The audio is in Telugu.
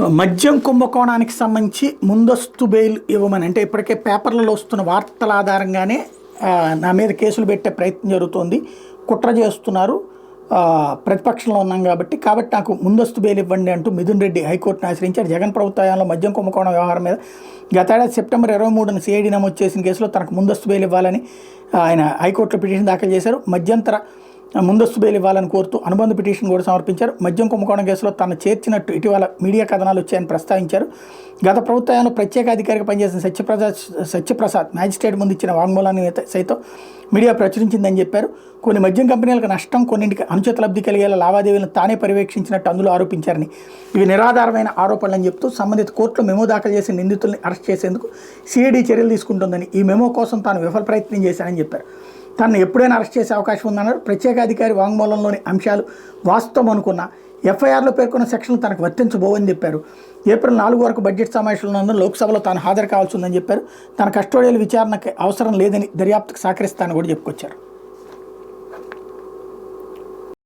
మద్యం కుంభకోణానికి సంబంధించి ముందస్తు బెయిల్ ఇవ్వమని అంటే ఇప్పటికే పేపర్లలో వస్తున్న వార్తల ఆధారంగానే నా మీద కేసులు పెట్టే ప్రయత్నం జరుగుతోంది. కుట్ర చేస్తున్నారు, ప్రతిపక్షంలో ఉన్నాం కాబట్టి నాకు ముందస్తు బెయిల్ ఇవ్వండి అంటూ మిథున్ రెడ్డి హైకోర్టును ఆశ్రయించారు. జగన్ ప్రభుత్వంలో మద్యం కుంభకోణం వ్యవహారం మీద గతేడాది సెప్టెంబర్ 23న సిఐడి నమోదు చేసిన కేసులో తనకు ముందస్తు బెయిల్ ఇవ్వాలని ఆయన హైకోర్టులో పిటిషన్ దాఖలు చేశారు. మధ్యంతర ముందస్తు బెయిల్ ఇవ్వాలని కోరుతూ అనుబంధ పిటిషన్ కూడా సమర్పించారు. మద్యం కుంభకోణం కేసులో తను చేర్చినట్టు ఇటీవల మీడియా కథనాలు వచ్చాయని ప్రస్తావించారు. గత ప్రభుత్వంలో ప్రత్యేక అధికారిగా పనిచేసిన సత్యప్రసాద్ మ్యాజిస్ట్రేట్ ముందు ఇచ్చిన వాంగ్మూలాన్ని సైతం మీడియా ప్రచురించిందని చెప్పారు. కొన్ని మద్యం కంపెనీలకు నష్టం, కొన్నింటికి అనుచిత లబ్ధి కలిగేలా లావాదేవీలను తానే పర్యవేక్షించినట్టు అందులో ఆరోపించారని, ఇవి నిరాధారమైన ఆరోపణలని చెప్తూ సంబంధిత కోర్టులో మెమో దాఖలు చేసిన నిందితుల్ని అరెస్ట్ చేసేందుకు సిఐడి చర్యలు తీసుకుంటుందని, ఈ మెమో కోసం తాను విఫల ప్రయత్నం చేశానని చెప్పారు. తనను ఎప్పుడైనా అరెస్ట్ చేసే అవకాశం ఉందన్నారు. ప్రత్యేక అధికారి వాంగ్మూలంలోని అంశాలు వాస్తవం అనుకున్న ఎఫ్ఐఆర్లో పేర్కొన్న సెక్షన్లు తనకు వర్తించబోవని చెప్పారు. ఏప్రిల్ 4 వరకు బడ్జెట్ సమావేశంలో ఉన్నందున లోక్సభలో తాను హాజరు కావాల్సి ఉందని చెప్పారు. తన కస్టోడియల్ విచారణకు అవసరం లేదని, దర్యాప్తుకు సహకరిస్తానని కూడా చెప్పుకొచ్చారు.